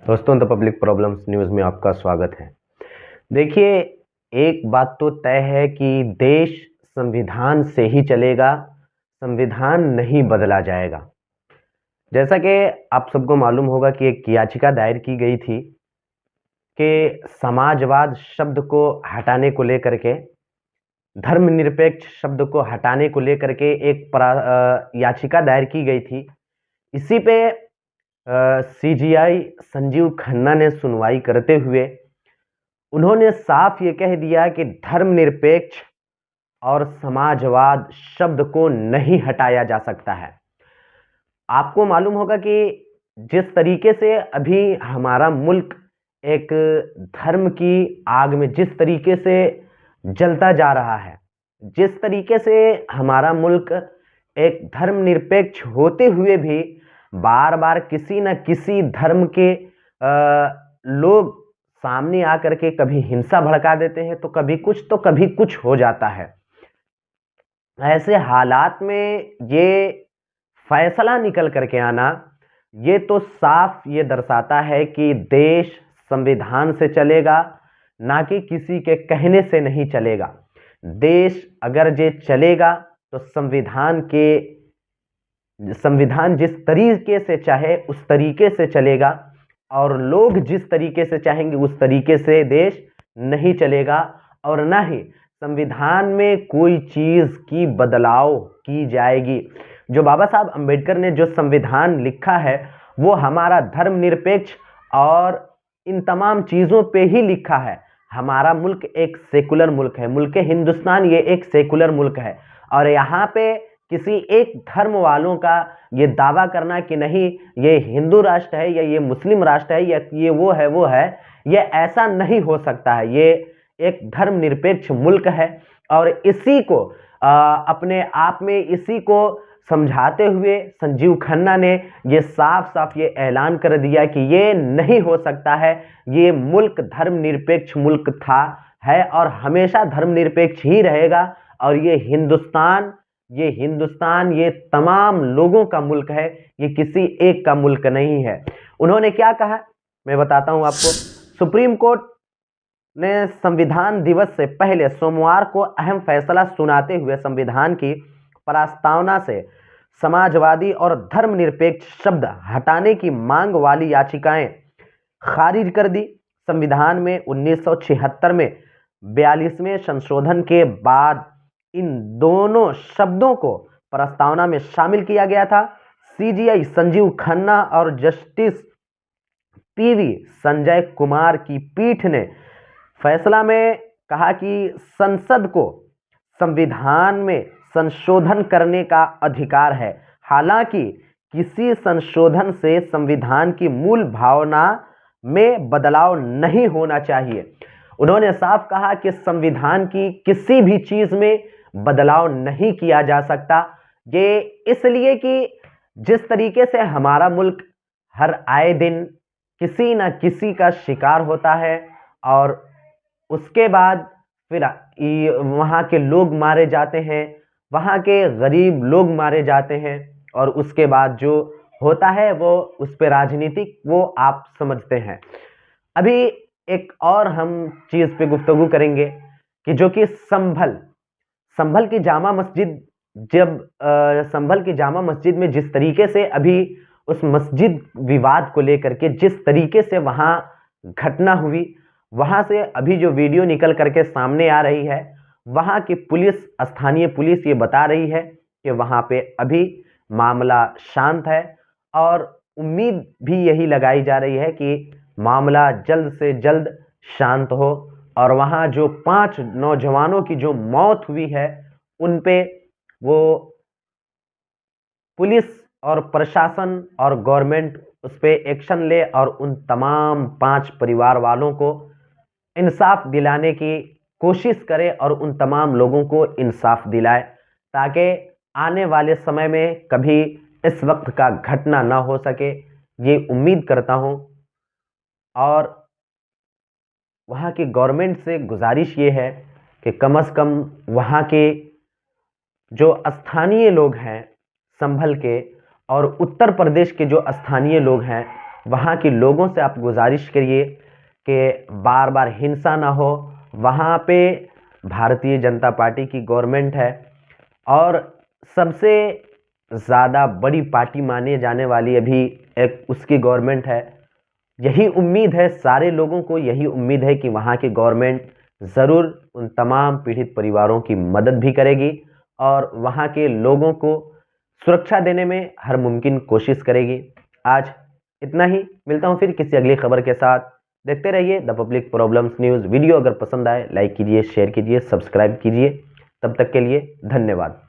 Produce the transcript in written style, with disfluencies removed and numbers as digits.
दोस्तों, the public problems news में आपका स्वागत है। देखिए, एक बात तो तय है कि देश संविधान से ही चलेगा, संविधान नहीं बदला जाएगा। जैसा कि आप सबको मालूम होगा कि एक याचिका दायर की गई थी कि समाजवाद शब्द को हटाने को लेकर के, धर्मनिरपेक्ष शब्द को हटाने को लेकर के एक याचिका दायर की गई थी। इसी पे सीजीआई संजीव खन्ना ने सुनवाई करते हुए उन्होंने साफ ये कह दिया कि धर्मनिरपेक्ष और समाजवाद शब्द को नहीं हटाया जा सकता है। आपको मालूम होगा कि जिस तरीके से अभी हमारा मुल्क एक धर्म की आग में जिस तरीके से जलता जा रहा है, जिस तरीके से हमारा मुल्क एक धर्मनिरपेक्ष होते हुए भी बार बार किसी न किसी धर्म के लोग सामने आकर के कभी हिंसा भड़का देते हैं, तो कभी कुछ तो कभी कुछ हो जाता है। ऐसे हालात में ये फैसला निकल करके आना, ये तो साफ ये दर्शाता है कि देश संविधान से चलेगा, ना कि किसी के कहने से नहीं चलेगा। देश अगर ये चलेगा तो संविधान जिस तरीके से चाहे उस तरीके से चलेगा, और लोग जिस तरीके से चाहेंगे उस तरीके से देश नहीं चलेगा, और ना ही संविधान में कोई चीज की बदलाव की जाएगी। जो बाबा साहब अंबेडकर ने जो संविधान लिखा है वो हमारा धर्मनिरपेक्ष और इन तमाम चीजों पे ही लिखा है। हमारा मुल्क एक सेकुलर मुल्क है, मुल्क हिंदुस्तान ये एक सेकुलर मुल्क है, और यहाँ पे किसी एक धर्म वालों का ये दावा करना कि नहीं ये हिंदू राष्ट्र है या ये मुस्लिम राष्ट्र है या ये वो है, ये ऐसा नहीं हो सकता है। ये एक धर्मनिरपेक्ष मुल्क है, और इसी को अपने आप में इसी को समझाते हुए संजीव खन्ना ने ये साफ साफ ये ऐलान कर दिया कि ये नहीं हो सकता है। ये मुल्क धर्मनिरपेक्ष मुल्क था, है और हमेशा धर्मनिरपेक्ष ही रहेगा, और ये हिंदुस्तान ये तमाम लोगों का मुल्क है, ये किसी एक का मुल्क नहीं है। उन्होंने क्या कहा मैं बताता हूं आपको। सुप्रीम कोर्ट ने संविधान दिवस से पहले सोमवार को अहम फैसला सुनाते हुए संविधान की प्रस्तावना से समाजवादी और धर्मनिरपेक्ष शब्द हटाने की मांग वाली याचिकाएं खारिज कर दी। संविधान में 1976 में 42वें संशोधन के बाद इन दोनों शब्दों को प्रस्तावना में शामिल किया गया था। सीजीआई संजीव खन्ना और जस्टिस पीवी संजय कुमार की पीठ ने फैसला में कहा कि संसद को संविधान में संशोधन करने का अधिकार है, हालांकि किसी संशोधन से संविधान की मूल भावना में बदलाव नहीं होना चाहिए। उन्होंने साफ कहा कि संविधान की किसी भी चीज में बदलाव नहीं किया जा सकता। ये इसलिए कि जिस तरीके से हमारा मुल्क हर आए दिन किसी न किसी का शिकार होता है, और उसके बाद फिर वहाँ के लोग मारे जाते हैं, वहाँ के गरीब लोग मारे जाते हैं, और उसके बाद जो होता है वो उस पर राजनीतिक वो आप समझते हैं। अभी एक और हम चीज पे गुफ्तगू करेंगे कि जो कि संभल की जामा मस्जिद, जब संभल की जामा मस्जिद में जिस तरीके से अभी उस मस्जिद विवाद को लेकर के जिस तरीके से वहां घटना हुई, वहां से अभी जो वीडियो निकल करके सामने आ रही है, वहां की पुलिस, स्थानीय पुलिस ये बता रही है कि वहां पे अभी मामला शांत है, और उम्मीद भी यही लगाई जा रही है कि मामला जल्द से जल्द शांत हो, और वहां जो 5 नौजवानों की जो मौत हुई है उन पे वो पुलिस और प्रशासन और गवर्नमेंट उस पे एक्शन ले, और उन तमाम 5 परिवार वालों को इंसाफ दिलाने की कोशिश करे, और उन तमाम लोगों को इंसाफ दिलाए, ताकि आने वाले समय में कभी इस वक्त का घटना ना हो सके, ये उम्मीद करता हूं। और वहाँ की गवर्नमेंट से गुजारिश ये है कि कम से कम वहाँ के जो स्थानीय लोग हैं संभल के, और उत्तर प्रदेश के जो स्थानीय लोग हैं, वहाँ के लोगों से आप गुजारिश करिए कि बार बार हिंसा ना हो। वहाँ पे भारतीय जनता पार्टी की गवर्नमेंट है और सबसे ज़्यादा बड़ी पार्टी माने जाने वाली अभी एक उसकी गवर्नमेंट है। यही उम्मीद है सारे लोगों को, यही उम्मीद है कि वहाँ की गवर्नमेंट ज़रूर उन तमाम पीड़ित परिवारों की मदद भी करेगी और वहाँ के लोगों को सुरक्षा देने में हर मुमकिन कोशिश करेगी। आज इतना ही, मिलता हूँ फिर किसी अगली खबर के साथ। देखते रहिए the public problems news. Video अगर पसंद आए लाइक कीजिए, शेयर कीजिए, सब्सक्राइब कीजिए। तब तक के लिए धन्यवाद।